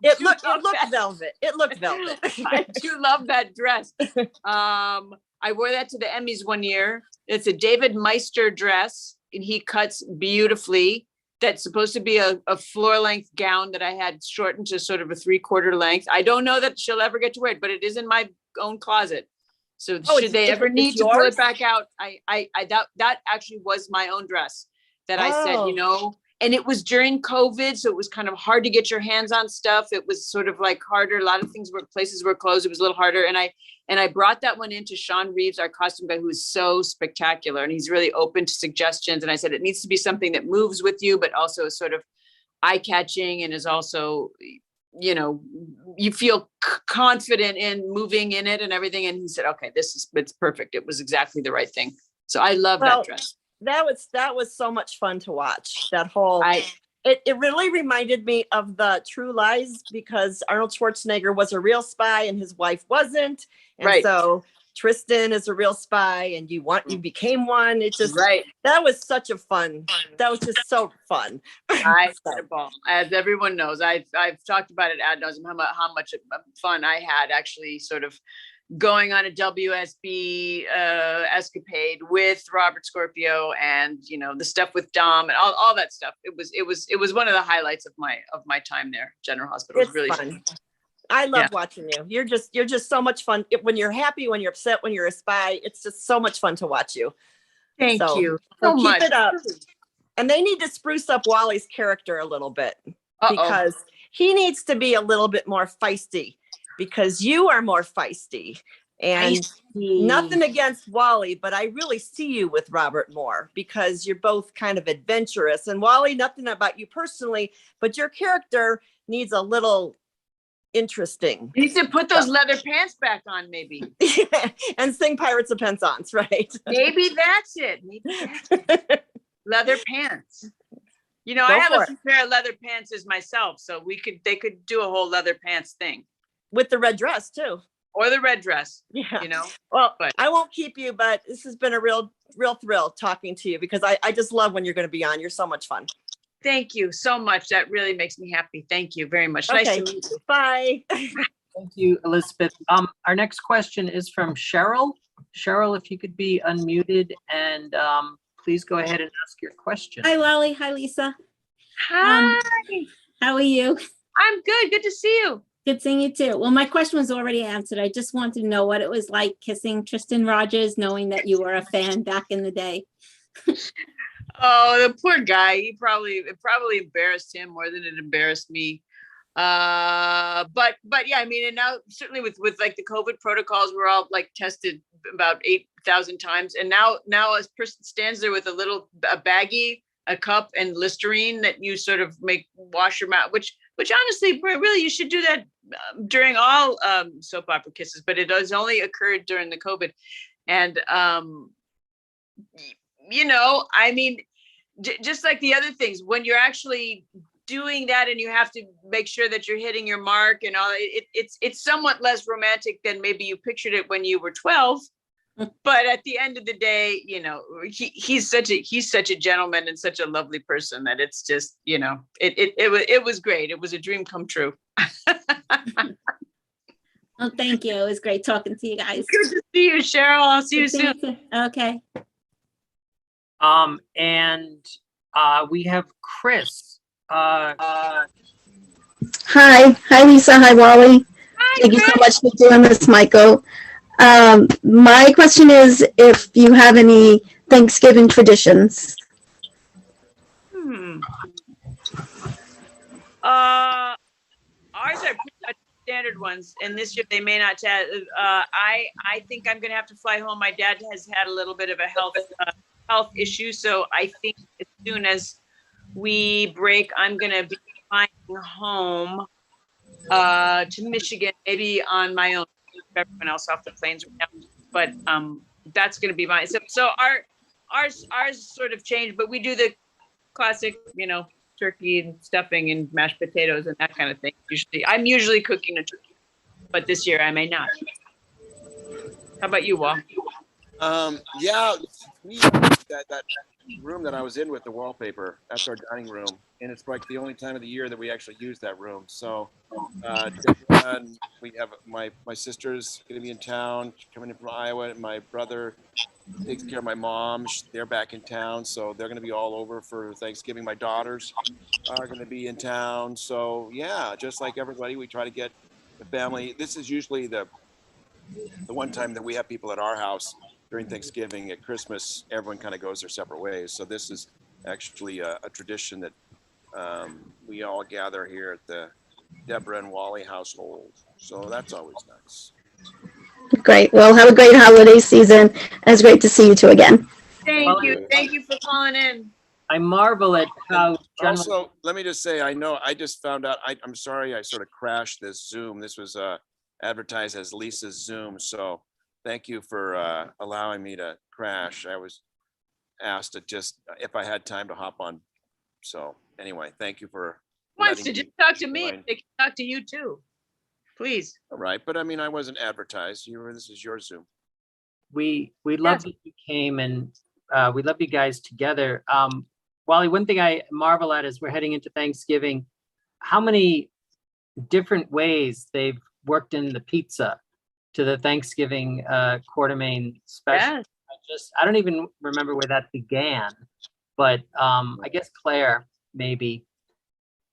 it looked velvet. It looked velvet. I do love that dress. I wore that to the Emmys one year. It's a David Meister dress, and he cuts beautifully. That's supposed to be a floor length gown that I had shortened to sort of a 3/4 length. I don't know that she'll ever get to wear it, but it is in my own closet. So should they ever need to pull it back out, that actually was my own dress that I said, and it was during COVID. So it was kind of hard to get your hands on stuff. It was sort of like harder. A lot of places were closed. It was a little harder. And I brought that one into Sean Reeves, our costume guy, who is so spectacular. And he's really open to suggestions. And I said, it needs to be something that moves with you, but also is sort of eye-catching and is also, you feel confident in moving in it and everything. And he said, okay, it's perfect. It was exactly the right thing. So I love that dress. That was so much fun to watch. That whole, it really reminded me of the True Lies, because Arnold Schwarzenegger was a real spy and his wife wasn't. And so Tristan is a real spy and you became one. It just, that was such a fun. That was just so fun. I had a ball. As everyone knows, I've talked about it ad nauseum, how much fun I had actually sort of going on a WSB escapade with Robert Scorpio and the stuff with Dom and all that stuff. It was one of the highlights of my time there. General Hospital. It was really fun. I love watching you. You're just so much fun. When you're happy, when you're upset, when you're a spy, it's just so much fun to watch you. Thank you so much. Keep it up. And they need to spruce up Wally's character a little bit because he needs to be a little bit more feisty, because you are more feisty. And nothing against Wally, but I really see you with Robert more because you're both kind of adventurous. And Wally, nothing about you personally, but your character needs a little interesting. You need to put those leather pants back on, maybe. And sing Pirates of Penzance, right? Maybe that's it. Leather pants. I have a pair of leather pants myself, so they could do a whole leather pants thing. With the red dress too. Or the red dress. Yeah. Well, I won't keep you, but this has been a real thrill talking to you, because I just love when you're going to be on. You're so much fun. Thank you so much. That really makes me happy. Thank you very much. Okay. Nice to meet you. Bye. Thank you, Elizabeth. Our next question is from Cheryl. Cheryl, if you could be unmuted and please go ahead and ask your question. Hi, Wally. Hi, Lisa. Hi. How are you? I'm good. Good to see you. Good seeing you too. Well, my question was already answered. I just wanted to know what it was like kissing Tristan Rogers, knowing that you were a fan back in the day. Oh, the poor guy. It probably embarrassed him more than it embarrassed me. But yeah, I mean, and now certainly with like the COVID protocols, we're all like tested about 8,000 times. And now a person stands there with a baggie, a cup, and Listerine that you sort of wash your mouth, which honestly, really, you should do that during all soap opera kisses, but it has only occurred during the COVID. And, I mean, just like the other things, when you're actually doing that and you have to make sure that you're hitting your mark and all, it's somewhat less romantic than maybe you pictured it when you were 12. But at the end of the day, he's such a gentleman and such a lovely person that it's just, it was great. It was a dream come true. Well, thank you. It was great talking to you guys. Good to see you, Cheryl. I'll see you soon. Okay. And we have Chris. Hi, Lisa. Hi, Wally. Hi, Thank you so Chris. much for doing this, Michael. My question is if you have any Thanksgiving traditions. Ours are pretty much standard ones, and this year they may not. I think I'm going to have to fly home. My dad has had a little bit of a health issue, so I think as soon as we break, I'm going to be flying home to Michigan, maybe on my own. Everyone else off the planes right now, but that's going to be mine. So ours sort of changed, but we do the classic, turkey and stuffing and mashed potatoes and that kind of thing. I'm usually cooking a turkey, but this year I may not. How about you, Wal? Yeah, that room that I was in with the wallpaper, that's our dining room, and it's like the only time of the year that we actually use that room. So we have my sister's gonna be in town, coming in from Iowa, and my brother takes care of my mom. They're back in town, so they're gonna be all over for Thanksgiving. My daughters are gonna be in town, so yeah, just like everybody, we try to get the family. This is usually the one time that we have people at our house during Thanksgiving. At Christmas, everyone kind of goes their separate ways. So this is actually a tradition that we all gather here at the Deborah and Wally household. So that's always nice. Great. Well, have a great holiday season. And it's great to see you two again. Thank you. Thank you for calling in. I marvel at how Also, let me just say, I just found out, I'm sorry I sort of crashed this Zoom. This was advertised as Lisa's Zoom. So thank you for allowing me to crash. I was asked to just, if I had time to hop on. So anyway, thank you for Wants to just talk to me. They can talk to you too. Please. All right. But I mean, I wasn't advertised. This is your Zoom. we love that you came, and we love you guys together. Wally, one thing I marvel at is we're heading into Thanksgiving, how many different ways they've worked in the pizza to the Thanksgiving Quartermain special. Yes. I don't even remember where that began, but I guess Claire maybe.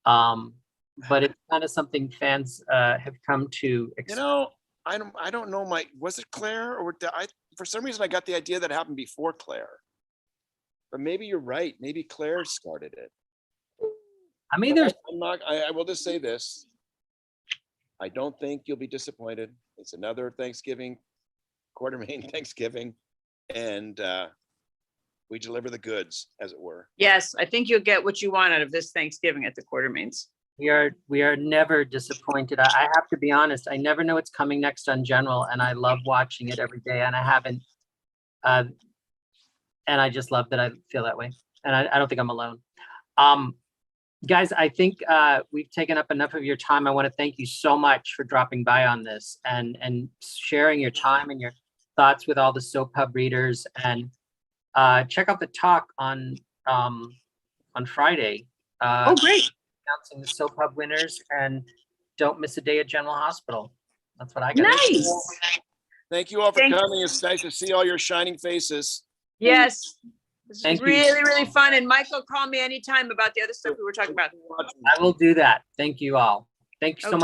But it's kind of something fans have come to expect. I don't know, was it Claire, or for some reason I got the idea that happened before Claire. But maybe you're right. Maybe Claire started it. I mean, I will just say this. I don't think you'll be disappointed. It's another Thanksgiving, Quartermain Thanksgiving, and we deliver the goods, as it were. Yes, I think you'll get what you want out of this Thanksgiving at the Quartermains. we are never disappointed. I have to be honest. I never know what's coming next on General, and I love watching it every day. And I haven't, and I just love that I feel that way. And I don't think I'm alone. Guys, I think we've taken up enough of your time. I want to thank you so much for dropping by on this and sharing your time and your thoughts with all the Soap Hub readers. And check out the talk on Friday. Oh, great. Announcing the Soap Hub winners, and don't miss a day at General Hospital. That's what I got. Nice. Thank you all for coming. It's nice to see all your shining faces. Yes. This Thank is you. really, really fun. And Michael, call me anytime about the other stuff we were talking about. I will do that. Thank you all. Thank you so much.